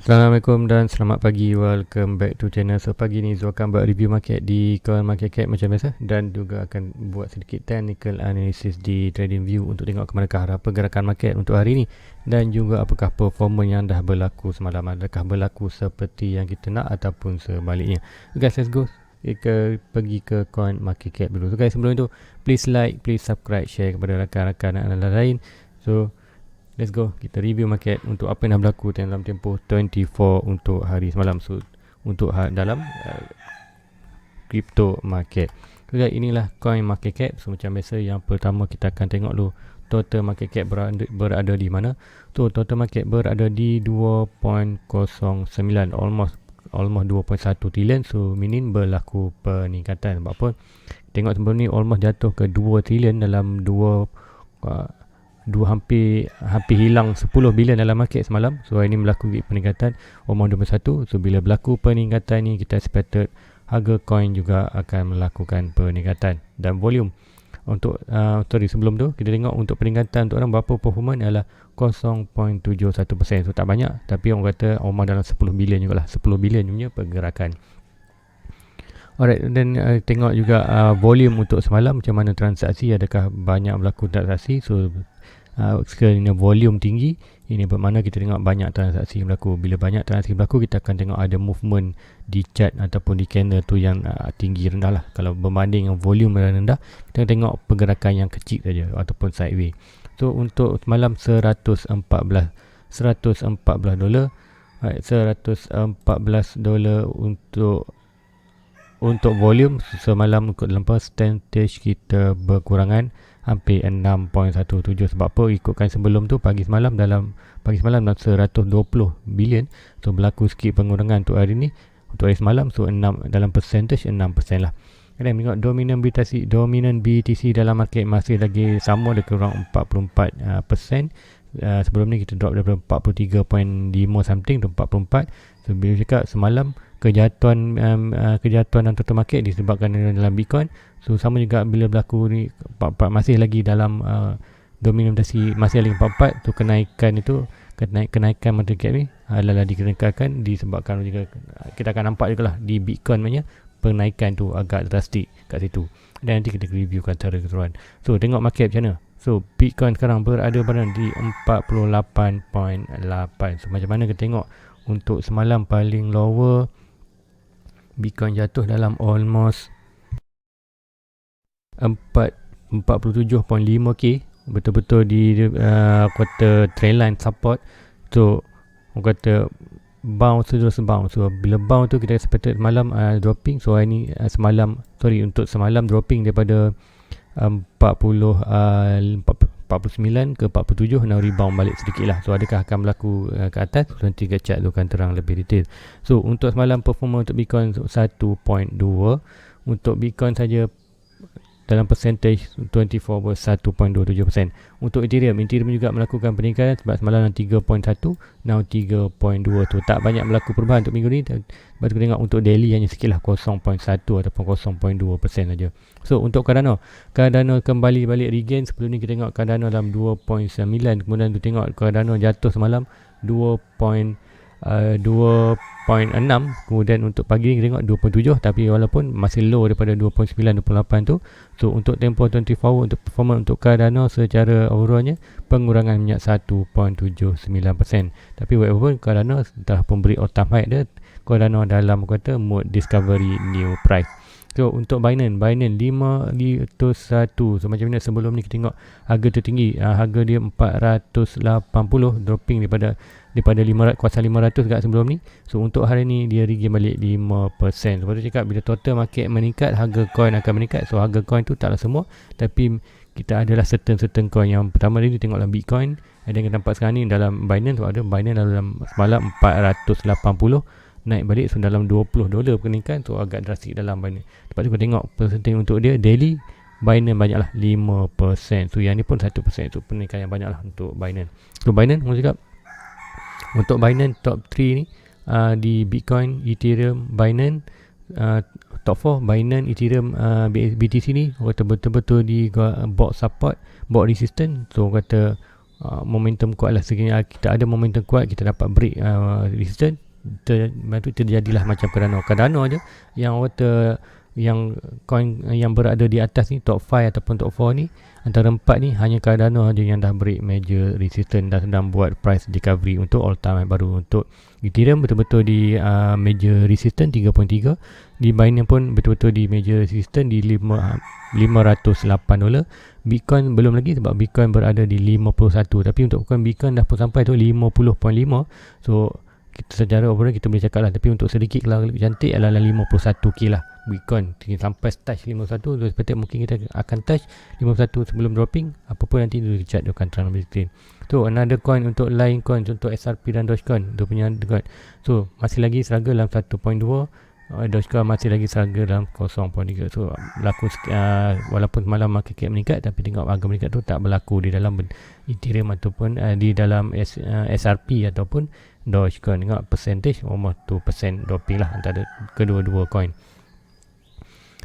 Assalamualaikum dan selamat pagi. Welcome back to channel. So pagi ni Zul akan buat review market di Coin Market Cap macam biasa, dan juga akan buat sedikit technical analysis di TradingView untuk tengok ke manakah arah pergerakan market untuk hari ni, dan juga apakah performance yang dah berlaku semalam, adakah berlaku seperti yang kita nak ataupun sebaliknya. So guys, let's go pergi ke Coin Market Cap dulu. So guys, sebelum itu please like, please subscribe, share kepada rakan-rakan dan lain-lain. So let's go, kita review market untuk apa yang dah berlaku dalam tempoh 24 untuk hari semalam. So untuk dalam crypto market. So guys, inilah coin market cap. So macam biasa, yang pertama kita akan tengok dulu total market cap berada di mana. So total market berada di 2.09, almost 2.1 trilion. So meaning berlaku peningkatan. Sebab apa? Tengok sebelum ni almost jatuh ke 2 trilion dalam hampir hilang 10 bilion dalam market semalam. So hari ni berlaku peningkatan almost 21. So bila berlaku peningkatan ni, kita expected harga coin juga akan melakukan peningkatan. Dan volume untuk sebelum tu kita tengok untuk peningkatan untuk orang berapa performance adalah 0.71%. So tak banyak, tapi orang kata almost dalam 10 bilion jugalah, 10 bilion punya pergerakan. Alright, dan tengok juga volume untuk semalam, macam mana transaksi, adakah banyak berlaku transaksi. So sekiranya volume tinggi, ini bermakna kita tengok banyak transaksi berlaku. Bila banyak transaksi berlaku, kita akan tengok ada movement di chart ataupun di candle tu yang tinggi rendah lah. Kalau berbanding dengan volume yang rendah, kita tengok pergerakan yang kecil saja ataupun sideways. So untuk semalam 114 dolar, right, 114 dolar untuk volume semalam. Dalam percentage kita berkurangan hampir 6.17. Sebab apa? Ikutkan sebelum tu pagi semalam dalam 120 bilion. So berlaku sikit pengurangan untuk hari ni, untuk hari semalam. So 6 dalam percentage 6% lah. Dan tengok dominan BTC dalam market masih lagi sama, dekat kurang 44%. Sebelum ni kita drop daripada 43.5 something to 44. So bila cakap semalam kejatuhan dalam total market disebabkan dalam Bitcoin. So sama juga bila berlaku ni, masih lagi dalam dominan BTC masih lagi 44. Tu kenaikan market cap ni adalah dikenakan disebabkan juga, kita akan nampak juga lah di Bitcoin punya penaikan tu agak drastik kat situ, dan nanti kita reviewkan secara keseluruhan. So tengok market macam mana. So Bitcoin sekarang berada di 48.8. So macam mana kita tengok untuk semalam paling lower, Bitcoin jatuh dalam almost 47.5k, betul-betul di quarter trendline support. So orang kata bounce terus bounce. So bila bounce tu kita expected semalam dropping. So hari ni untuk semalam dropping daripada 49 ke 47, now rebound balik sedikit lah. So adakah akan berlaku ke atas? So, nanti kita chat tu akan terang lebih detail. So untuk semalam performa untuk Bitcoin 1.2. Untuk Bitcoin saja dalam percentage 24 1.27%. Untuk Ethereum juga melakukan peningkatan sebab semalam 3.1, now 3.2. tu tak banyak berlaku perubahan untuk minggu ni. Lepas tu tengok untuk daily hanya sikit lah, 0.1 ataupun 0.2% saja. So untuk Cardano kembali balik regain. Sebelum ni kita tengok Cardano dalam 2.9, kemudian tu tengok Cardano jatuh semalam 2.6, kemudian untuk pagi ni kita tengok 2.7, tapi walaupun masih low daripada 2.9 2.8 tu. So untuk tempoh 24 hour untuk performance untuk Cardano secara overallnya pengurangan minyak 1.79%. Tapi walaupun Cardano telah memberi all time high dia, Cardano dalam kata mode discovery new price. So untuk Binance 501. So macam mana sebelum ni kita tengok harga tertinggi, harga dia 480, dropping daripada kuasa 500 kat sebelum ni. So untuk hari ni dia regain balik 5%. Sebab tu cakap bila total market meningkat, harga coin akan meningkat. So harga coin tu taklah semua, tapi kita adalah certain coin. Yang pertama ni tengok dalam Bitcoin, ada yang nampak sekarang ni dalam Binance. So ada Binance dalam semalam 480 naik balik. So dalam 20 dolar peningkatan. So agak drastik dalam Binance. Lepas tu kita tengok persentage untuk dia daily, Binance banyak lah 5%. So yang ni pun 1%. So peningkatan yang banyak lah untuk Binance. So Binance mau cakap untuk Binance top 3 ni di Bitcoin, Ethereum, Binance. Top 4 Binance, Ethereum, BTC ni kata betul-betul di box support, box resistance. So kata momentum kuat lah. Sekiranya kita ada momentum kuat, kita dapat break resistance, terjadilah macam Cardano je yang yang coin yang berada di atas ni, top 5 ataupun top 4 ni, antara 4 ni hanya Cardano aja yang dah break major resistance dan sedang buat price recovery untuk all time high baru. Untuk Ethereum betul-betul di major resistance 3.3, di Binance pun betul-betul di major resistance di $508. Bitcoin belum lagi sebab Bitcoin berada di 51, tapi untuk Bitcoin dah pun sampai tu 50.5. So kita secara overall kita boleh cakap lah, tapi untuk sedikit kalau cantik adalah 51k lah Bitcoin sampai touch 51. So seperti mungkin kita akan touch 51 sebelum dropping, apapun nanti Richard dia akan translate. So another coin, untuk lain coin contoh SRP dan Dogecoin, dia punya coin, so masih lagi struggle dalam 1.2, Dogecoin masih lagi struggle dalam 0.3. So berlaku walaupun semalam market cap meningkat, tapi tengok harga meningkat tu tak berlaku di dalam Ethereum ataupun di dalam SRP ataupun Dogecoin. Tengok percentage almost 2% dropping lah antara kedua-dua coin.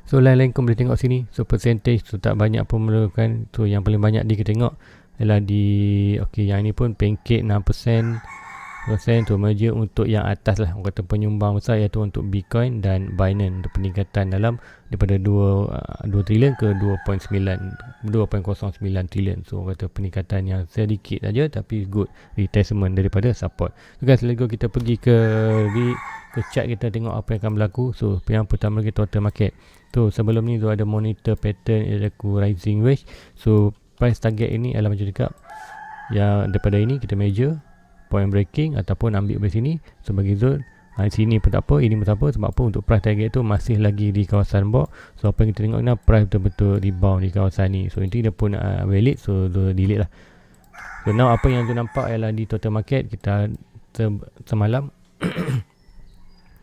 So lain-lain kau boleh tengok sini. So percentage tu tak banyak pun memerlukan. So yang paling banyak kita tengok ialah di yang ini pun Pancake 6%. Tu merger untuk yang atas lah, orang kata penyumbang besar, iaitu untuk Bitcoin dan Binance, untuk peningkatan dalam daripada 2 trilion ke 2.09 trilion. So orang kata peningkatan yang sedikit saja tapi good retracement daripada support. So guys, let's go, kita pergi ke chart, kita tengok apa yang akan berlaku. So yang pertama lagi total market. So sebelum ni tu ada monitor pattern iaitu rising wedge. So price target ini adalah macam cakap yang daripada ini kita measure point breaking ataupun ambil dari sini sebagai zone. Sini pun tak apa, ini pun tak apa. Sebab apa? Untuk price target tu masih lagi di kawasan bawah. So apa yang kita tengok ni, price betul-betul rebound di kawasan ni. So nanti dia pun valid, so delete lah. So now apa yang tu nampak ialah di total market kita semalam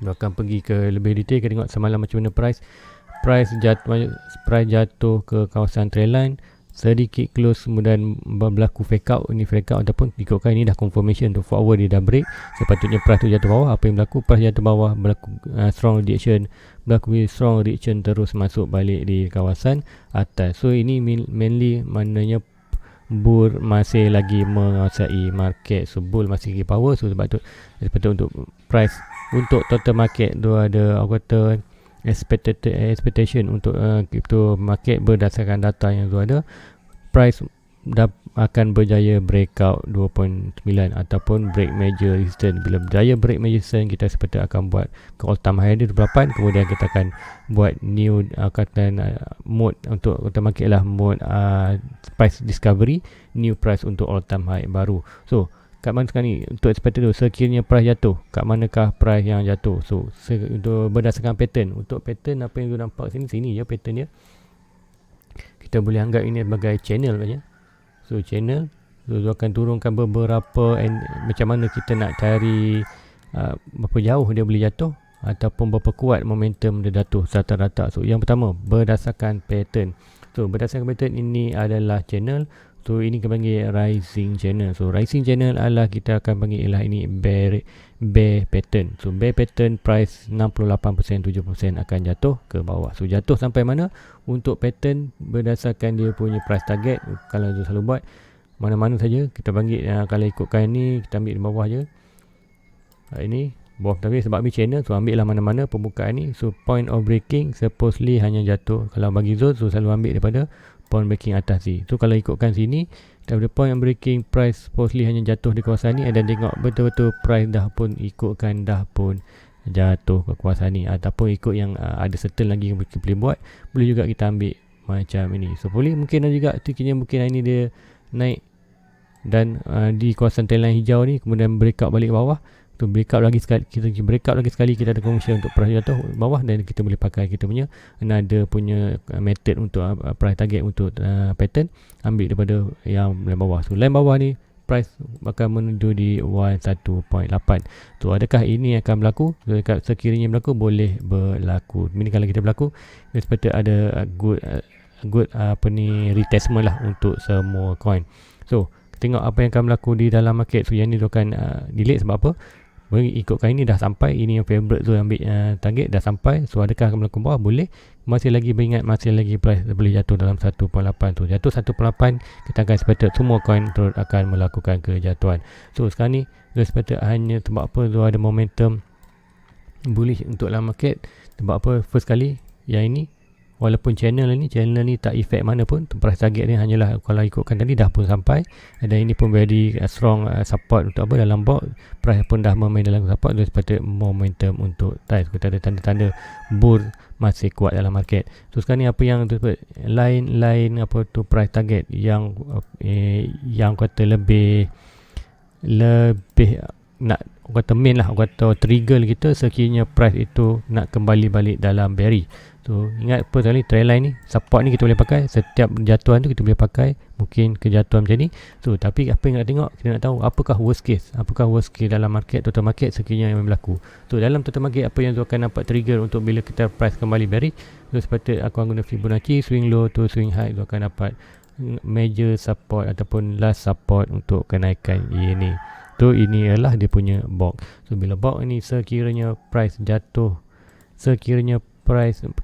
dia akan pergi ke lebih detail. Kita tengok semalam macam mana price jatuh ke kawasan trendline, sedikit close, kemudian berlaku fake out. Ini fake out ataupun ikutkan ini dah confirmation untuk forward, dia dah break. Sepatutnya price tu jatuh bawah. Apa yang berlaku? Price jatuh bawah, berlaku strong reaction terus masuk balik di kawasan atas. So ini mainly maknanya bull masih lagi menguasai market. So bull masih lagi power. So sebab tu untuk price, untuk total market tu ada apa kata expectation untuk crypto market berdasarkan data yang tu ada. Price akan berjaya breakout 2.9 ataupun break major resistance. Bila berjaya break major resistance, kita seperti akan buat ke all time high di 28. Kemudian kita akan buat new mode untuk total market lah, mode price discovery, new price untuk all time high baru. So kat mana sekarang ni untuk expected tu, sekiranya price jatuh, kat manakah price yang jatuh? So untuk berdasarkan pattern, untuk pattern apa yang tu nampak sini je pattern dia, kita boleh anggap ini sebagai channel saja. So channel tu akan turunkan beberapa macam mana kita nak cari berapa jauh dia boleh jatuh ataupun berapa kuat momentum dia jatuh rata-rata. So yang pertama berdasarkan pattern. So berdasarkan pattern ini adalah channel. So ini kita panggil rising channel. So rising channel adalah kita akan panggil ialah ini bear pattern. So bear pattern price 68%, 70% akan jatuh ke bawah. So jatuh sampai mana? Untuk pattern berdasarkan dia punya price target, kalau tu selalu buat mana-mana saja kita panggil, kalau ikutkan ni kita ambil di bawah je. Ini bawah, tapi sebab ni channel, so ambil lah mana-mana pembukaan ni. So point of breaking supposedly hanya jatuh, kalau bagi zone, so selalu ambil daripada point breaking atas ni. So kalau ikutkan sini, daripada point breaking price supposedly hanya jatuh di kawasan ni, dan tengok betul-betul price dah pun jatuh ke kawasan ni, ataupun ikut yang ada certain lagi yang kita boleh buat, boleh juga kita ambil macam ini. So boleh, mungkin ada juga tiketnya, mungkin ini dia naik dan di kawasan trendline hijau ni, kemudian breakout balik ke bawah. Tu breakout lagi sekali, kita ada commission untuk price jatuh bawah, dan kita boleh pakai kita punya ada punya method untuk price target untuk pattern, ambil daripada yang line bawah. So line bawah ni price bakal menuju di 1.8. So adakah ini akan berlaku? So, sekiranya berlaku, boleh berlaku. Ini kalau kita berlaku, seperti ada good retestment lah untuk semua coin. So tengok apa yang akan berlaku di dalam market. So yang ni tu akan delete sebab apa? ikutkan ini dah sampai, ini yang favorite tu ambil target dah sampai, so adakah akan berlaku bawah? Boleh, masih lagi beringat, masih lagi price boleh jatuh dalam 1.8 tu, jatuh 1.8 kita akan expected semua coin turut akan melakukan kejatuhan. So sekarang ni expected hanya sebab apa tu ada momentum bullish untuk dalam market. Sebab apa? First kali yang ini walaupun channel ni tak effect mana pun, price target ni hanyalah kalau ikutkan tadi dah pun sampai, dan ini pun very strong support untuk apa dalam box, price pun dah memain dalam support, dia sepatutnya momentum untuk test, kita ada tanda-tanda bull masih kuat dalam market. So sekarang ni apa yang lain apa tu price target yang kata lebih nak kata main lah, kata trigger kita sekiranya price itu nak kembali balik dalam bearish. So ingat apa tadi, trendline ni, support ni kita boleh pakai, setiap jatuhan tu kita boleh pakai, mungkin kejatuhan macam ni. So tapi apa yang nak tengok, kita nak tahu apakah worst case dalam market, total market sekiranya yang berlaku. So dalam total market apa yang tu akan nampak trigger untuk bila kita price kembali bearish. So sepatutnya aku akan guna Fibonacci, swing low to swing high tu akan dapat major support ataupun last support untuk kenaikan ini. So ini adalah dia punya box. So bila box ni sekiranya price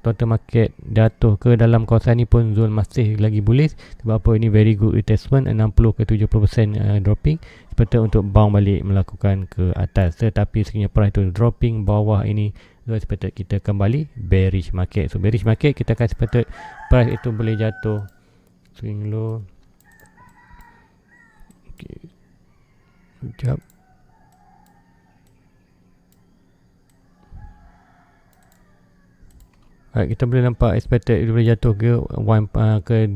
total market jatuh ke dalam kawasan ni pun zone masih lagi bullish. Sebab apa? Ini very good retracement, 60 ke 70% dropping, seperti untuk bounce balik melakukan ke atas. Tetapi sekiranya price tu dropping bawah ini, so sepatutnya kita kembali bearish market. So bearish market kita akan sepatutnya price itu boleh jatuh swing low. Okay, sekejap. Kita boleh nampak expected dia boleh jatuh ke 0%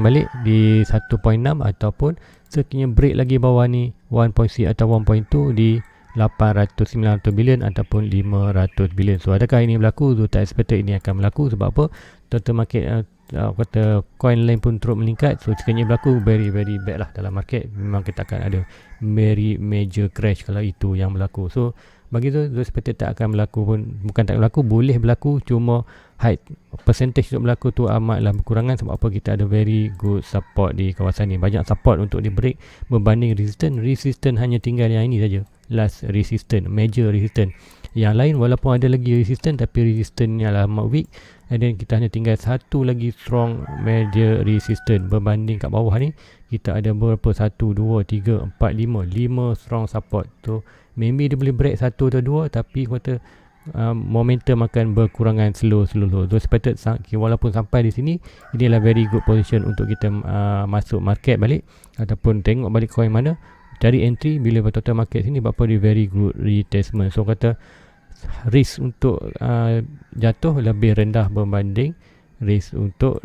balik di 1.6, ataupun sekiranya break lagi bawah ni 1.6 atau 1.2 di 800-900 bilion ataupun 500 bilion. So adakah ini berlaku? So tak expected ini akan berlaku. Sebab apa? Total market kata coin lain pun terus meningkat. So sekiranya berlaku very very bad lah dalam market, memang kita akan ada very major crash kalau itu yang berlaku. So bagi tu seperti tak akan berlaku pun, bukan tak berlaku, boleh berlaku, cuma height percentage untuk berlaku tu amatlah berkurangan. Sebab apa? Kita ada very good support di kawasan ni, banyak support untuk di break berbanding resistance hanya tinggal yang ini saja, last resistance, major resistance. Yang lain walaupun ada lagi resistance, tapi resistance ni adalah amat weak, and then kita hanya tinggal satu lagi strong major resistance. Berbanding kat bawah ni kita ada berapa, 1, 2, 3, 4, 5 strong support. So maybe dia boleh break 1 atau 2, tapi kata momentum akan berkurangan slow. So sepatutnya walaupun sampai di sini, inilah very good position untuk kita masuk market balik, ataupun tengok balik coin mana, cari entry bila total market sini. Sebab apa? Dia very good retracement. So kata risk untuk jatuh lebih rendah berbanding risk untuk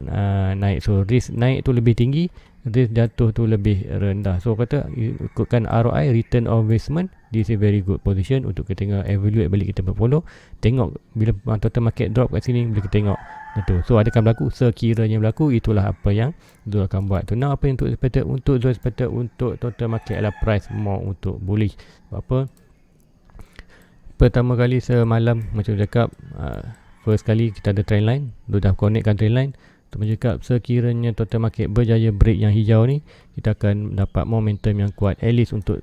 naik. So risk naik tu lebih tinggi, risk jatuh tu lebih rendah. So kata ikutkan ROI, return on investment, this is very good position untuk kita tengok, evaluate balik, kita berfollow, tengok bila total market drop kat sini, bila kita tengok betul. So adakah berlaku? Sekiranya berlaku, itulah apa yang Zul akan buat tu. Nah, apa yang untuk Zul expected untuk total market adalah price more untuk bullish. Sebab apa? Pertama kali semalam macam cakap, first kali kita ada trend line, dia dah connectkan trend line. Macam cakap, sekiranya total market berjaya break yang hijau ni, kita akan dapat momentum yang kuat, at least untuk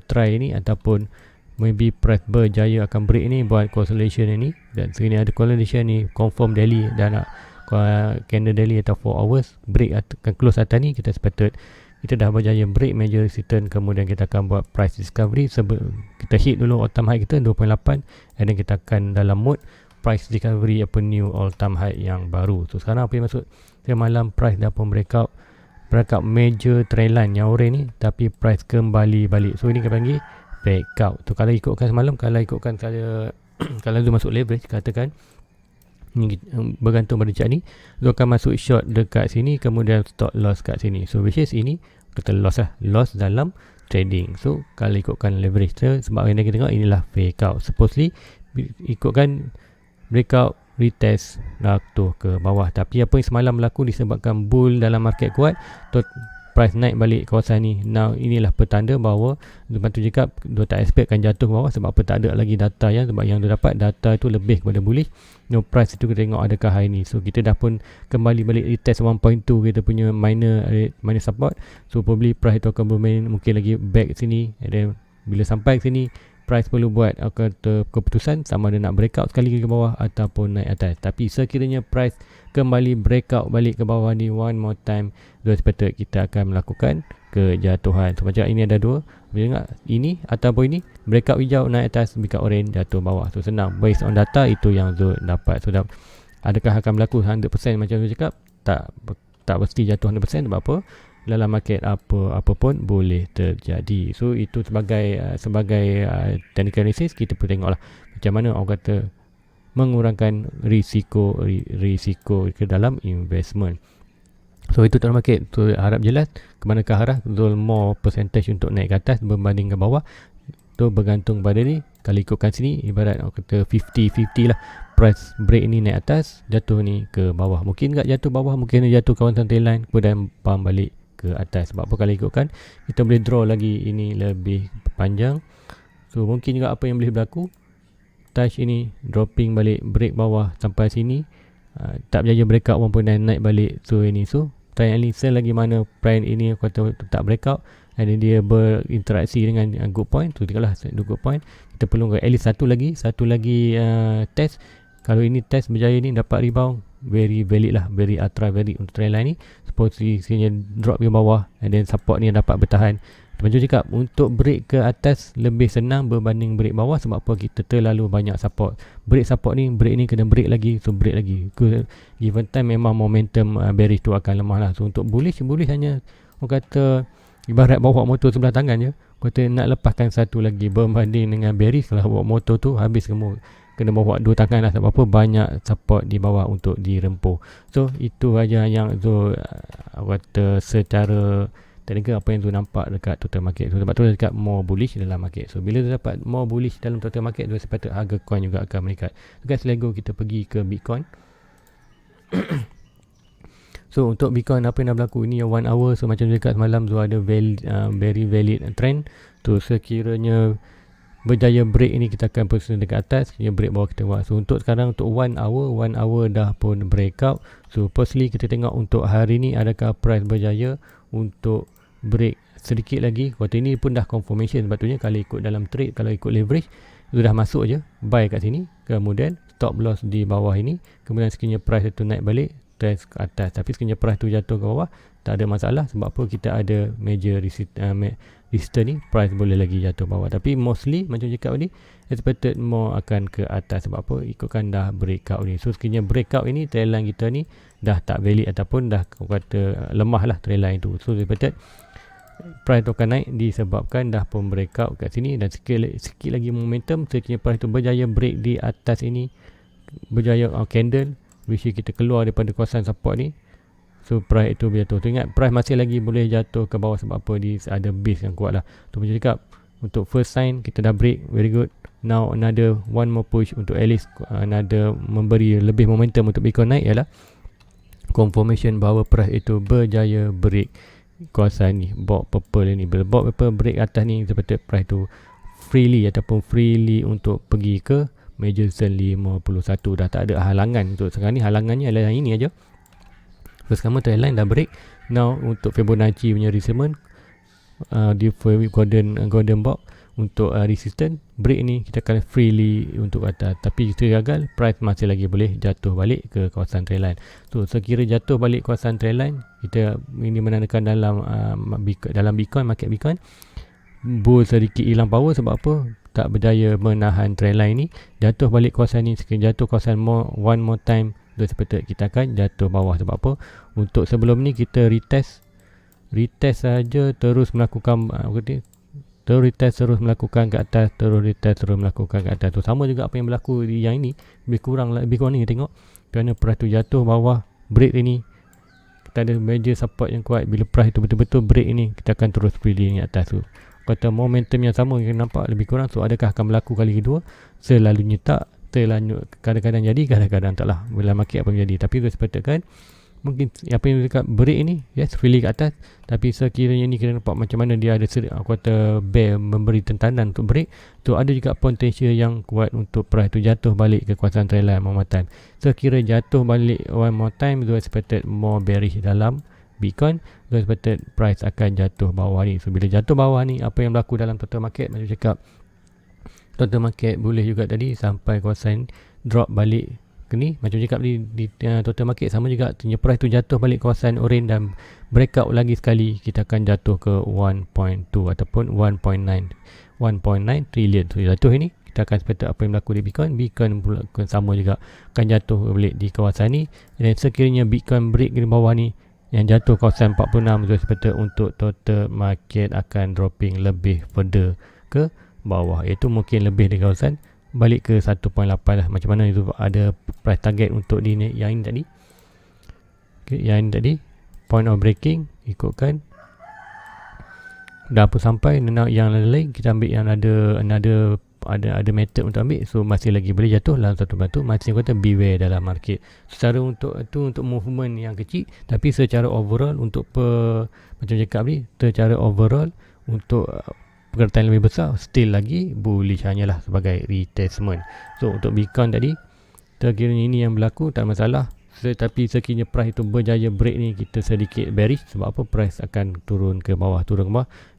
try ni, ataupun maybe price berjaya akan break ni, buat consolidation ni, dan sini ada consolidation ni, confirm daily dan nak candle daily atau 4 hours break akan close atas ni, kita sepatut kita dah berjaya break major resistance. Kemudian kita akan buat price discovery, kita hit dulu all time high kita 2.8, and then kita akan dalam mode price discovery apa new all time high yang baru. So sekarang apa yang maksud semalam price dah pun breakout major trend line yang orange ni, tapi price kembali balik. So ini kita panggil breakout. So kalau ikutkan semalam, kalau ikutkan kalau tu masuk leverage, katakan ni bergantung pada chart ni, tu akan masuk short dekat sini, kemudian stop loss kat sini. So which is ini kita loss dalam trading. So kalau ikutkan leverage tu, sebab yang kita tengok inilah breakout, supposedly ikutkan breakout retest jatuh ke bawah. Tapi apa yang semalam berlaku disebabkan bull dalam market kuat, price naik balik kawasan ni. Now inilah petanda bahawa lepas tu cakap dia tak expect akan jatuh ke bawah. Sebab apa? Tak ada lagi data sebab yang dia dapat data tu lebih kepada bullish. No price itu kita tengok adakah high ni. So kita dah pun kembali balik retest 1.2 kita punya minor support. So probably price itu akan bermain mungkin lagi back sini, and then bila sampai ke sini price perlu buat kata keputusan sama ada nak breakout sekali ke bawah ataupun naik atas. Tapi sekiranya price kembali breakout balik ke bawah ni one more time, sepatutnya kita akan melakukan kejatuhan. So macam ini ada dua, bila tengok ini ataupun ini, breakout hijau naik atas, breakout orange jatuh bawah. So senang, based on data itu yang Zul dapat. So adakah akan berlaku 100% macam Zul cakap? Tak mesti jatuh 100%. Sebab apa? Dalam market apa pun boleh terjadi. So itu sebagai technical analysis, kita perlu tengoklah macam mana orang kata mengurangkan risiko ke dalam investment. So itu dalam market. So harap jelas ke manakah arah Zul more percentage untuk naik ke atas berbanding ke bawah. Tu bergantung pada ni. Kalau ikutkan sini ibarat orang kata 50-50 lah. Price break ni naik atas, jatuh ni ke bawah. Mungkin tak jatuh bawah, mungkin jatuh kawasan trendline, kemudian pump balik ke atas. Sebab apa kalau ikutkan, kita boleh draw lagi ini lebih panjang. So mungkin juga apa yang boleh berlaku, touch ini dropping balik, break bawah sampai sini, tak berjaya breakout pun naik balik. So try analysis lagi mana price ini kata tak breakout, dan dia berinteraksi dengan good point. So tinggallah good point, kita perlu at least satu lagi test. Kalau ini test berjaya ni, dapat rebound, very valid lah, very ultra valid untuk trendline ni. Posisinya drop ke bawah, and then support ni dapat bertahan. Macam cakap, untuk break ke atas lebih senang berbanding break bawah. Sebab apa? Kita terlalu banyak support. Break ni kena break lagi, so break lagi. Given time memang momentum bearish tu akan lemah lah. So untuk bullish hanya orang kata ibarat bawa motor sebelah tangan je. Kata nak lepaskan satu lagi, berbanding dengan bearish, kalau bawa motor tu habis semua, kena bawa dua tangan lah. Sebab apa? Banyak support di bawah untuk dirempuh. So itu aja yang Zul kata secara teknikal apa yang Zul nampak dekat total market. So sebab tu dekat more bullish dalam market. So bila Zul dapat more bullish dalam total market, Zul sepatutnya harga coin juga akan meningkat. So guys, let's go kita pergi ke Bitcoin. So untuk Bitcoin, apa yang dah berlaku ini 1 hour. So macam dekat semalam Zul ada very valid trend. So sekiranya berjaya break ini, kita akan position dekat atas. Sekiranya break bawah, kita buat. So untuk sekarang untuk 1 hour dah pun breakout. So firstly kita tengok untuk hari ni, adakah price berjaya untuk break sedikit lagi. Waktu ini pun dah confirmation. Sebetulnya kalau ikut dalam trade, kalau ikut leverage, sudah masuk je buy kat sini, kemudian stop loss di bawah ini, kemudian sekiranya price itu naik balik, test ke atas. Tapi sekiranya price tu jatuh ke bawah, tak ada masalah. Sebab apa? Kita ada major resistance ni, price boleh lagi jatuh bawah. Tapi mostly macam cakap tadi, expected more akan ke atas. Sebab apa? Ikutkan dah breakout ni. So sekiranya breakout ini, trendline kita ni dah tak valid ataupun dah kata lemah lah trendline tu. So expected price tu akan naik disebabkan dah pun breakout kat sini. Dan sikit lagi momentum, sekiranya price tu berjaya break di atas ini, berjaya candle, which kita keluar daripada kawasan support ni, so price itu jatuh. So ingat, price masih lagi boleh jatuh ke bawah. Sebab apa? Dia ada base yang kuat lah. Tu macam cakap, untuk first sign kita dah break, very good. Now another one more push untuk at least another memberi lebih momentum untuk Bitcoin naik, ialah confirmation bahawa price itu berjaya break kawasan ni, box purple ni. Bila box purple break atas ni, seperti price tu freely untuk pergi ke major zone 51. Dah tak ada halangan. Untuk sekarang ni halangannya adalah yang ini aja. First kamu trendline dah break. Now untuk Fibonacci punya retracement, di golden box untuk resistance break ni, kita akan freely untuk atas. Tapi jika gagal, price masih lagi boleh jatuh balik ke kawasan trendline. So sekira jatuh balik kawasan trendline, kita ini menandakan dalam Bitcoin, market Bitcoin bull sedikit hilang power. Sebab apa? Tak berjaya menahan trendline ni, jatuh balik kawasan ni. Sekiranya jatuh kawasan one more time, seperti kita akan jatuh bawah. Sebab apa? Untuk sebelum ni kita retest saja, terus melakukan terus melakukan ke atas, terus melakukan ke atas. So sama juga apa yang berlaku di yang ini, lebih kurang ni tengok. Kerana price tu jatuh bawah, break ini, kita ada major support yang kuat. Bila price tu betul-betul break ini, kita akan terus freely ke atas tu. Kata momentum yang sama yang nampak lebih kurang. So adakah akan berlaku kali kedua? Selalunya tak. Kadang-kadang jadi, kadang-kadang taklah. Bila market apa yang jadi. Tapi kita sepatutkan mungkin apa yang dekat break ni, yes, freely ke atas. Tapi sekiranya ni kita nampak macam mana dia ada kata bear memberi tentanan untuk break, tu ada juga potensial yang kuat untuk price tu jatuh balik ke kawasan trendline one more time. Sekira jatuh balik one more time, tu expected more bearish dalam Bitcoin. Tu expected price akan jatuh bawah ni. So bila jatuh bawah ni, apa yang berlaku dalam total market, macam cakap, total market boleh juga tadi sampai kawasan drop balik ke ni. Macam cakap di total market sama juga, price tu jatuh balik kawasan orange dan breakout lagi sekali, kita akan jatuh ke 1.2 ataupun 1.9 trillion. So jatuh ini kita akan expect apa yang berlaku di Bitcoin pula sama juga akan jatuh balik di kawasan ni. Dan sekiranya Bitcoin break di bawah ni yang jatuh kawasan 46, so expect untuk total market akan dropping lebih further ke bawah, iaitu mungkin lebih di kawasan balik ke 1.8 lah. Macam mana itu ada price target untuk di yang ini tadi. Okay, yang ini tadi point of breaking ikutkan dah apa sampai. Yang lain kita ambil yang ada method untuk ambil, so masih lagi boleh jatuh dalam satu batu. Masih kata beware dalam market. Secara untuk movement yang kecil, tapi secara overall untuk macam cakap ni, secara overall untuk pergerakan lebih besar still lagi bullish, hanyalah sebagai retracement. So untuk Bitcoin tadi, sekiranya ini yang berlaku tak masalah. Tetapi sekiranya price itu berjaya break ni, kita sedikit bearish. Sebab apa? Price akan turun ke bawah.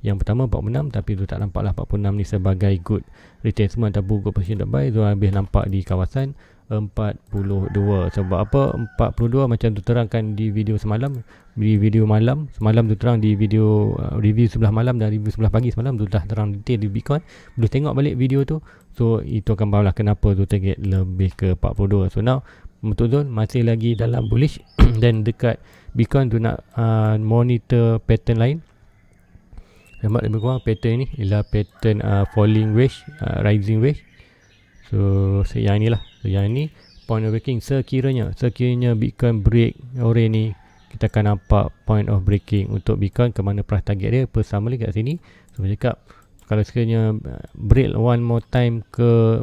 Yang pertama 46, tapi tu tak nampaklah 46 ni sebagai good retracement ataupun good position to buy. Tu habis nampak di kawasan 42. Sebab apa 42? Macam tu terangkan di video semalam. Di video malam semalam tu terang di video review sebelah malam dan review sebelah pagi semalam tu dah terang detail di Bitcoin. Boleh tengok balik video tu. So itu akan bawalah kenapa tu target lebih ke 42. So now betul-betul masih lagi dalam bullish dan dekat Bitcoin tu nak monitor pattern lain. Hemat lebih kurang pattern ni ialah pattern falling wedge, rising wedge. So yang inilah. So yang ni point of breaking. Sekiranya Bitcoin break orange ni, kita akan nampak point of breaking untuk Bitcoin ke mana price target dia bersama lagi kat sini. So saya cakap kalau sekiranya break one more time ke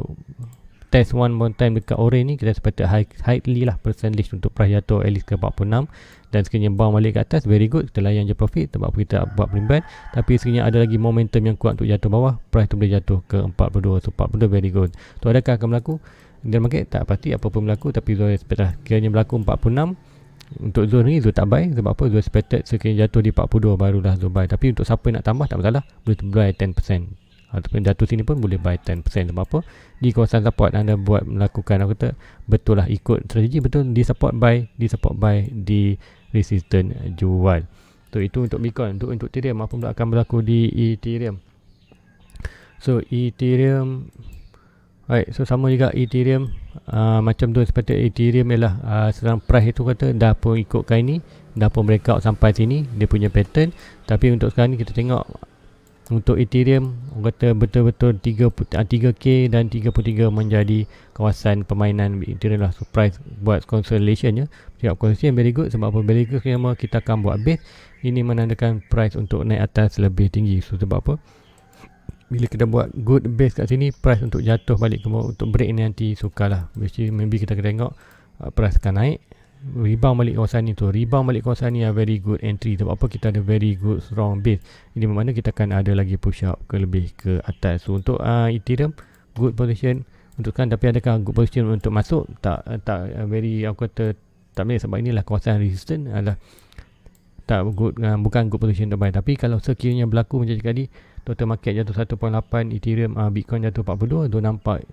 test one more time dekat orange ni, kita expect highly lah percentage untuk price jatuh at least ke 46. Dan sekiranya bounce balik ke atas, very good, kita layan je profit sebab kita buat perimban. Tapi sekiranya ada lagi momentum yang kuat untuk jatuh bawah, price tu boleh jatuh ke 42. So 42 very good. So adakah akan berlaku dalam market? Tak pasti apa pun berlaku, tapi Zul expect lah kiranya berlaku 46. Untuk zone ni Zul tak buy. Sebab apa? Zul expected sekiranya jatuh di 42 barulah Zul buy. Tapi untuk siapa yang nak tambah tak masalah, boleh buy 10%. Ataupun jatuh sini pun boleh buy 10%. Sebab apa? Di kawasan support anda melakukan, aku kata betul lah, ikut strategi betul. Di support buy, di resistance jual. So itu untuk Bitcoin. Untuk Ethereum, apa pula akan berlaku di Ethereum? So Ethereum, right, so sama juga Ethereum. Macam tu seperti Ethereum ialah serang price itu kata dah pun ikutkan ini, dah pun breakout sampai sini dia punya pattern. Tapi untuk sekarang ni kita tengok untuk Ethereum, orang kata betul-betul 3K dan 33 menjadi kawasan permainan Ethereum lah. So price buat consolidation je. Siap consolidation very good. Sebab apa? Very good kerana kita akan buat base. Ini menandakan price untuk naik atas lebih tinggi. So sebab apa? Bila kita buat good base kat sini, price untuk jatuh balik ke bawah, untuk break ni nanti sukarlah. Maybe kita akan tengok price akan naik, rebound balik kawasan ni tu. Rebound balik kawasan ni very good entry. Sebab apa? Kita ada very good strong base. Ini bermakna kita akan ada lagi push up ke lebih ke atas. So untuk Ethereum good position untuk kan. Tapi adakah good position untuk masuk? Tak very, aku kata tak boleh. Sebab inilah kawasan resistance adalah tak good, bukan good position untuk buy. Tapi kalau sekiranya berlaku macam tadi, total market jatuh 1.8, Ethereum, Bitcoin jatuh 42, tu nampak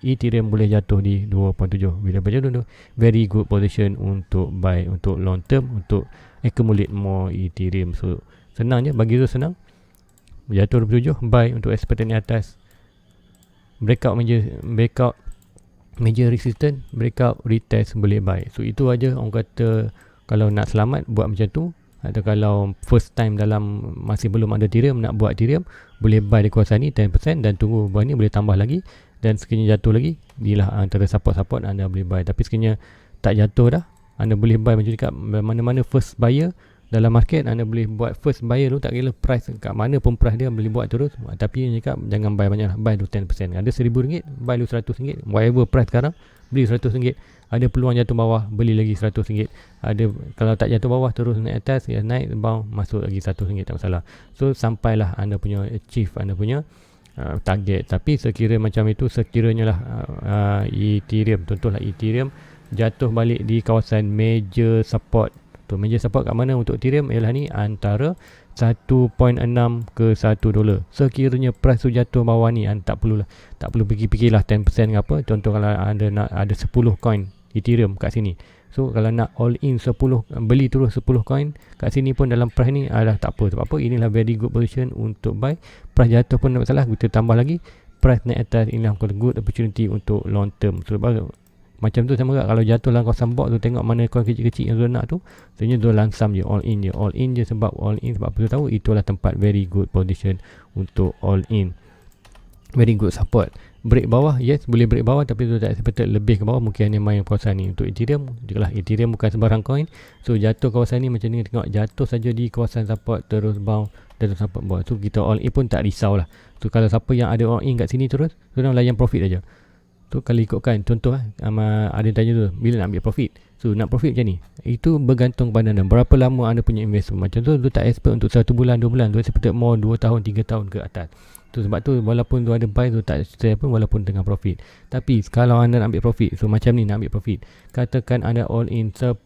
Ethereum boleh jatuh di 2.7. Bila berjatuh tu, very good position untuk buy, untuk long term, untuk accumulate more Ethereum. So senang je, bagi tu senang. Jatuh 27, buy untuk expected ni atas. Breakout major resistance, breakout retest, boleh buy. So itu aja orang kata kalau nak selamat buat macam tu. Atau kalau first time dalam masih belum ada Ethereum, nak buat Ethereum, boleh buy di kawasan ni 10% dan tunggu bawah ni boleh tambah lagi. Dan sekiranya jatuh lagi, inilah antara support anda boleh buy. Tapi sekiranya tak jatuh dah, anda boleh buy macam dekat mana-mana first buyer dalam market. Anda boleh buat first buyer tu, tak kira price kat mana pun price dia boleh buat terus. Tapi yang cakap jangan buy banyak lah, buy tu 10%. Ada RM1,000, buy tu RM100. Whatever price sekarang, beli RM100. Ada peluang jatuh bawah, beli lagi RM100. Ada, kalau tak jatuh bawah terus naik atas, ya naik bounce, masuk lagi RM100, tak masalah. So sampailah anda punya achieve anda punya target. Tapi sekira macam itu, sekiranya lah Ethereum, contohlah Ethereum jatuh balik di kawasan major support. Tu major support kat mana untuk Ethereum ialah ni antara 1.6 ke 1 dolar. Sekiranya price tu jatuh bawah ni, tak perlu fikir-fikirlah 10% ke apa. Contoh kalau anda nak ada 10 coin Ethereum kat sini, so kalau nak all in 10, beli terus 10 coin kat sini pun dalam price ni tak apa. Sebab apa? Inilah very good position untuk buy. Price jatuh pun tak masalah, kita tambah lagi. Price naik atas, inilah good opportunity untuk long term. So macam tu sama juga kalau jatuh dalam kawasan bot tu, tengok mana coin kecil-kecil yang nak tu, sebenarnya tu langsam je all in je. Sebab kita tahu itulah tempat very good position untuk all in, very good support. Break bawah, yes, boleh break bawah, tapi tu tak expected lebih ke bawah, mungkin hanya main kawasan ni. Untuk Ethereum, jelah Ethereum bukan sembarang coin, so jatuh kawasan ni macam ni, tengok jatuh saja di kawasan support, terus bounce, terus support bawah. So kita all in pun tak risau lah. So kalau siapa yang ada all in kat sini terus, so layan profit aja. Tu kalau ikutkan contoh ada yang tanya tu, bila nak ambil profit? So nak profit macam ni, itu bergantung kepada anda berapa lama anda punya investment. Macam tu tak expect untuk 1 bulan 2 bulan, tu expect more 2 tahun 3 tahun ke atas. Tu sebab tu walaupun tu ada buy tu tak stay pun walaupun tengah profit. Tapi kalau anda nak ambil profit, so macam ni nak ambil profit, katakan anda all in 10,000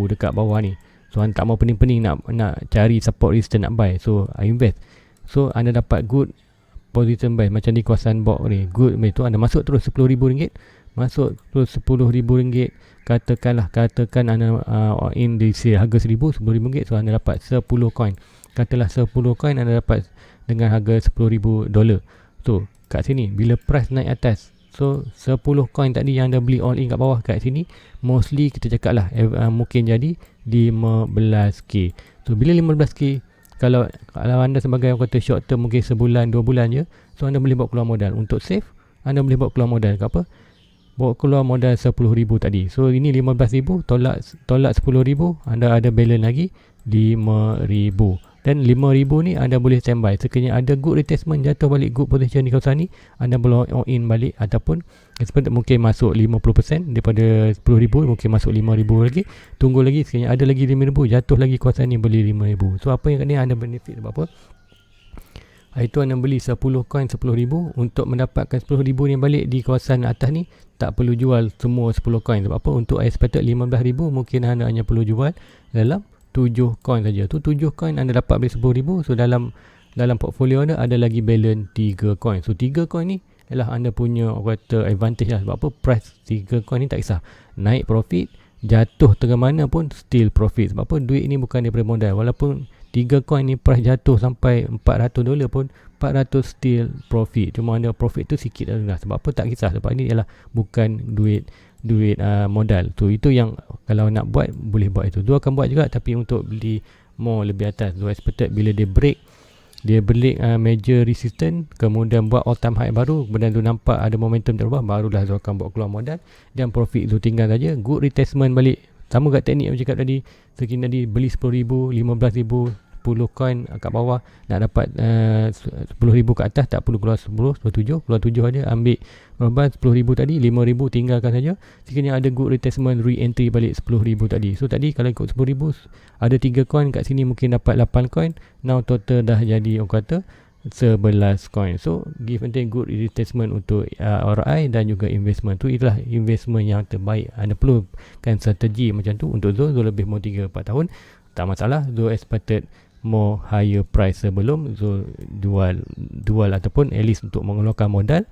dekat bawah ni, so anda tak mau pening-pening nak cari support resistance nak buy, so invest. So anda dapat good position buy macam di kawasan box ni, good tu anda masuk terus RM10,000, masuk terus RM10,000, katakan anda in di harga RM10,000, so anda dapat 10 coin. Katalah 10 coin anda dapat dengan harga $10,000. So kat sini bila price naik atas, so 10 coin tadi yang anda beli all in kat bawah kat sini, mostly kita cakap lah mungkin jadi 15k. So bila 15k, kalau anda sebagai orang kata short term, mungkin sebulan 2 bulan je, so anda boleh bawa keluar modal. Untuk save, anda boleh bawa keluar modal ke apa? Bawa keluar modal 10,000 tadi. So ini 15,000, tolak 10,000, anda ada balance lagi 5,000. Dan 5,000 ni anda boleh standby. Sekiranya ada good retracement, jatuh balik good position di kawasan ni, anda boleh all in balik, ataupun mungkin masuk 50% daripada 10,000, mungkin masuk 5,000 lagi, tunggu lagi, sekiranya ada lagi 5,000, jatuh lagi kawasan ni, beli 5,000. So apa yang kat ni anda benefit sebab apa? Itu anda beli 10 coin 10,000, untuk mendapatkan 10,000 ni balik di kawasan atas ni, tak perlu jual semua 10 coin. Sebab apa? Untuk expected 15,000, mungkin anda hanya perlu jual dalam 7 coin saja. Tu 7 coin anda dapat beli 10,000. So dalam portfolio anda ada lagi balance 3 coin. So 3 coin ni ialah anda punya kata advantage lah. Sebab apa? Price 3 coin ni tak kisah naik profit, jatuh tengah mana pun still profit. Sebab apa? Duit ni bukan daripada modal. Walaupun 3 coin ni price jatuh sampai $400 pun, 400 still profit. Cuma anda profit tu sikit lah. Sebab apa? Tak kisah. Sebab ini ialah bukan duit modal. Tu itu yang kalau nak buat boleh buat itu. Tu akan buat juga, tapi untuk beli more lebih atas. Tu expected bila dia break major resistance, kemudian buat all time high baru, kemudian tu nampak ada momentum terubah, barulah tu akan buat keluar modal dan profit tu tinggal saja. Good retracement balik. Sama kat teknik yang cakap tadi. Sekiranya tadi beli 10,000, 15,000, 10 coin kat bawah, nak dapat 10,000 ke atas, tak perlu keluar 10, 7, keluar 7 aja, ambil berapa 10,000 tadi, 5,000 tinggalkan saja. Sekiranya ada good retracement, re-entry balik 10,000 tadi. So tadi kalau ikut 10,000, ada 3 coin kat sini, mungkin dapat 8 coin. Now total dah jadi orang kata 11 coin. So give and take, good retracement untuk RI dan juga investment. Tu itulah investment yang terbaik. Anda perlukan strategi macam tu. Untuk Zul lebih mau 3-4 tahun, tak masalah. Zul expected more higher price sebelum Zul jual ataupun at least untuk mengeluarkan modal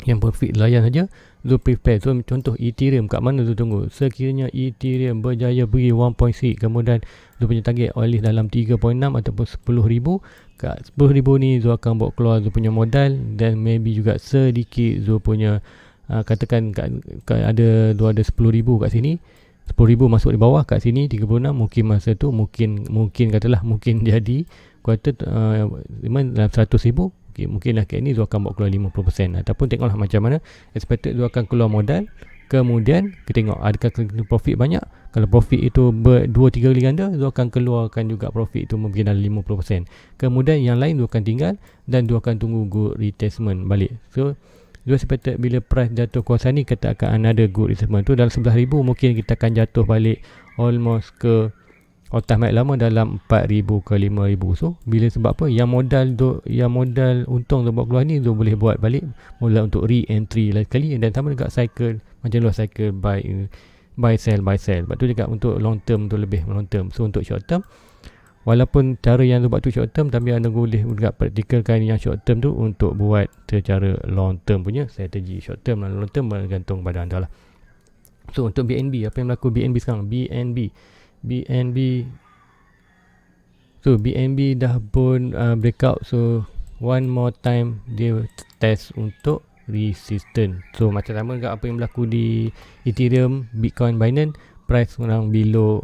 yang profit layan saja. Zul prepare. So contoh Ethereum, kat mana Zul tunggu? Sekiranya Ethereum berjaya pergi 1.6, kemudian Zul punya target oleh dalam 3.6 ataupun 10,000. Kat 10,000 ni Zul akan bawa keluar Zul punya modal, dan maybe juga sedikit Zul punya katakan ada 10,000 kat sini, 10,000 masuk di bawah kat sini 36, mungkin masa tu mungkin katalah mungkin jadi kata dalam 100,000, mungkin lah kat ni Zul akan bawa keluar 50%, ataupun tengoklah macam mana expected Zul akan keluar modal, kemudian kita tengok adakah profit banyak. Kalau profit itu 2-3 kali ganda, Zul akan keluarkan juga profit itu mungkin dalam 50%, kemudian yang lain Zul akan tinggal dan Zul akan tunggu good retracement balik. So Zul expected bila price jatuh kawasan ni, kita akan ada good retracement tu dalam 11,000, mungkin kita akan jatuh balik almost ke all time high lama dalam 4,000 ke 5,000. So bila sebab apa, yang modal untung Zul buat keluar ni, Zul boleh buat balik mula untuk re-entry lagi sekali, dan sama juga cycle macam luar cycle buy sell. Sebab tu cakap untuk long term tu lebih long term. So untuk short term walaupun cara yang tu buat tu short term, tapi anda boleh juga praktikalkan yang short term tu untuk buat secara long term punya strategi. Short term dan long term bergantung pada anda lah. So untuk BNB, apa yang berlaku BNB sekarang? BNB So BNB dah pun breakout. So one more time dia test untuk resistance. So macam sama juga apa yang berlaku di Ethereum, Bitcoin, Binance, price orang below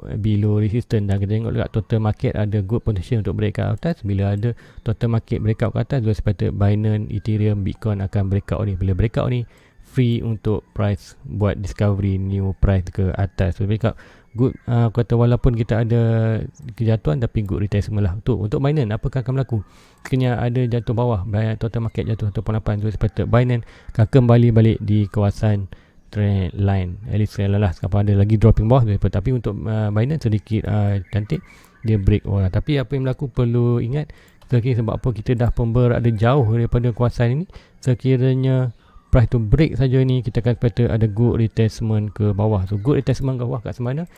resistance. Dan kita tengok juga total market ada good potential untuk break ke atas. Bila ada total market breakout ke atas, dua sepatutnya Binance, Ethereum, Bitcoin akan breakout ni. Bila breakout ni, free untuk price buat discovery new price ke atas. So breakout good, kata walaupun kita ada kejatuhan tapi good retracement lah. Untuk Binance, apakah akan berlaku? Sekiranya ada jatuh bawah, total market jatuh 1.8, so sepatutnya Binance akan kembali balik di kawasan trend line. At least lah sekarang ada lagi dropping bawah. Tapi untuk Binance sedikit cantik, dia break orang. Tapi apa yang berlaku perlu ingat, sekiranya sebab apa kita dah pun berada jauh daripada kawasan ini, sekiranya price to break saja ni, kita akan sepatutnya ada good retracement ke bawah. So good retracement ke bawah kat mana?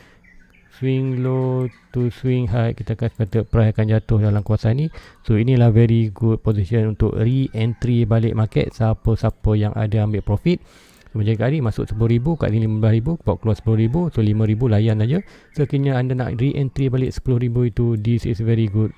Swing low to swing high, kita akan sepatutnya price akan jatuh dalam kawasan ni. So inilah very good position untuk re-entry balik market. Siapa-siapa yang ada ambil profit, so, macam tadi masuk 10,000 kat sini 15,000, bawa keluar 10,000, so 5,000 layan aja. Sekiranya anda nak re-entry balik 10,000 itu, this is very good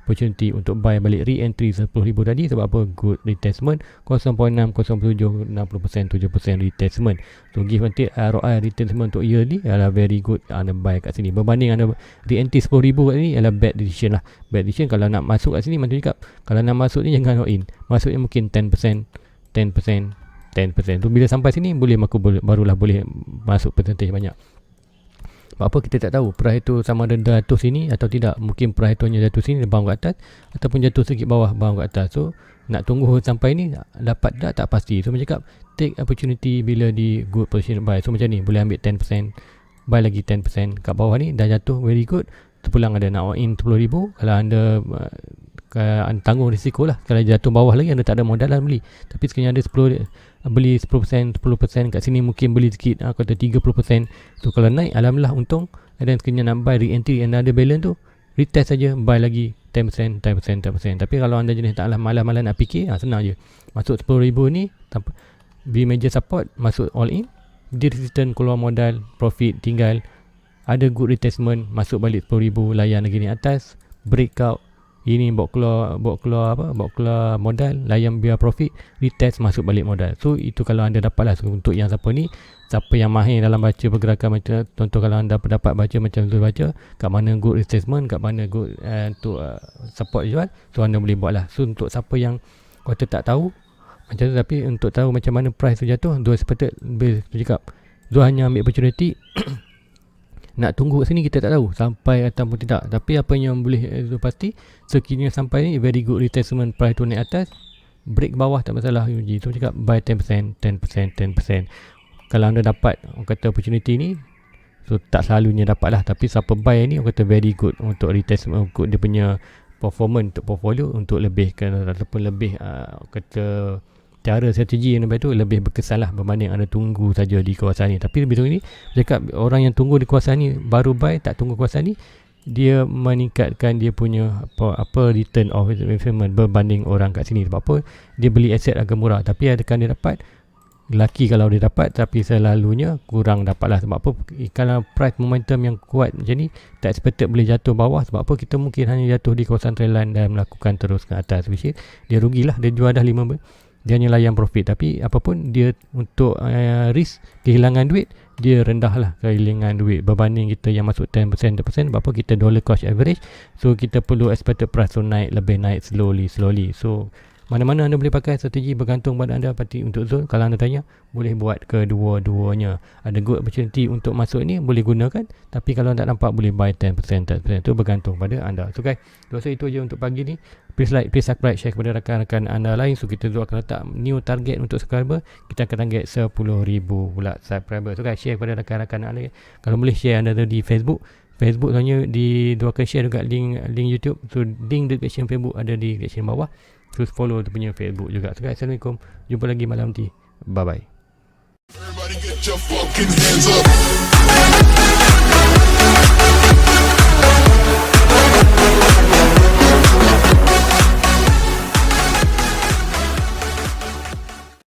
opportunity untuk buy balik re-entry 10,000 tadi. Sebab apa? Good retracement 0.6, 0.7, 60%, 7% retracement. So give and take ROI retracement untuk year ni adalah very good. Anda buy kat sini berbanding anda re-entry 10,000 kat sini adalah bad decision lah. Bad decision kalau nak masuk kat sini. Macam cakap, kalau nak masuk ni jangan all in, masuknya mungkin 10%. So bila sampai sini barulah boleh masuk percentage banyak. Apa kita tak tahu price tu sama ada jatuh sini atau tidak. Mungkin price tu hanya jatuh sini, bawang kat atas, ataupun jatuh sedikit bawah, bawang kat atas. So nak tunggu sampai ni dapat tak pasti. So macam cakap, take opportunity bila di good position buy. So macam ni, boleh ambil 10%, buy lagi 10% kat bawah ni, dah jatuh very good. Terpulang ada nak all in 10,000. Kalau anda tanggung risiko lah. Kalau jatuh bawah lagi, anda tak ada modal lah beli. Tapi sekiranya ada 10, beli 10%, 10% kat sini, mungkin beli sikit, kata 30%. So kalau naik, alhamdulillah untung. Dan sekiranya nak buy re-entry and ada balance tu, retest saja, buy lagi 10%. Tapi kalau anda jenis taklah malas-malas nak fikir, senang je. Masuk 10,000 ni, di major support, masuk all in, di resistance, keluar modal, profit tinggal. Ada good retracement, masuk balik 10,000, layan lagi ni atas, breakout. Ini bawa keluar modal, layan biar profit, retest, masuk balik modal. So itu kalau anda dapat lah. So, untuk yang siapa yang mahir dalam baca pergerakan macam contoh, kalau anda dapat baca macam tu, baca kat mana good retracement, kat mana good untuk support jual, so anda boleh buat lah. So untuk siapa yang kata tak tahu macam tu, tapi untuk tahu macam mana price tu jatuh, dua sepatutnya cakap, dua hanya ambil opportunity. Nak tunggu kat sini kita tak tahu sampai ataupun tidak. Tapi apa yang boleh pasti, sekiranya sampai ni very good retracement, price tu naik atas, break bawah tak masalah. So cakap buy 10%. Kalau anda dapat kata opportunity ni, so tak selalunya dapat lah. Tapi siapa buy ni kata very good untuk retracement, untuk dia punya performance untuk portfolio, untuk lebihkan ataupun lebih kata cara strategi yang lebih tu lebih berkesan lah berbanding anda tunggu saja di kawasan ni. Tapi lebih ni cakap, orang yang tunggu di kawasan ni baru buy, tak tunggu kawasan ni, dia meningkatkan dia punya apa return of investment berbanding orang kat sini. Sebab apa? Dia beli aset agak murah, tapi adakah dia dapat? Laki kalau dia dapat, tapi selalunya kurang dapat lah. Sebab apa? Kalau price momentum yang kuat macam ni, tak expected boleh jatuh bawah. Sebab apa? Kita mungkin hanya jatuh di kawasan trendline dan melakukan terus ke atas, which is dia rugilah. Dia jual dah 5, dia hanya layan profit. Tapi apapun dia untuk risk kehilangan duit, dia rendah lah kehilangan duit berbanding kita yang masuk 10%. Sebab apa? Kita dollar cost average, so kita perlu expected price to naik slowly. So mana-mana anda boleh pakai strategi, bergantung pada anda. Pasti untuk zone, kalau anda tanya, boleh buat kedua-duanya. Ada good opportunity untuk masuk ni, boleh gunakan. Tapi kalau tak nampak, boleh buy 10%. Itu bergantung pada anda. So guys, rasa itu je untuk pagi ni. Please like, please subscribe, share kepada rakan-rakan anda lain. So kita akan letak new target untuk subscriber. Kita akan target 10,000 pula subscriber. So guys, share kepada rakan-rakan anda. Kalau boleh share anda di Facebook sebenarnya akan share juga link YouTube. So link description Facebook ada di description bawah. Terus follow tu punya Facebook juga. So guys, Assalamualaikum. Jumpa lagi malam nanti. Bye bye. Everybody get your fucking hands up.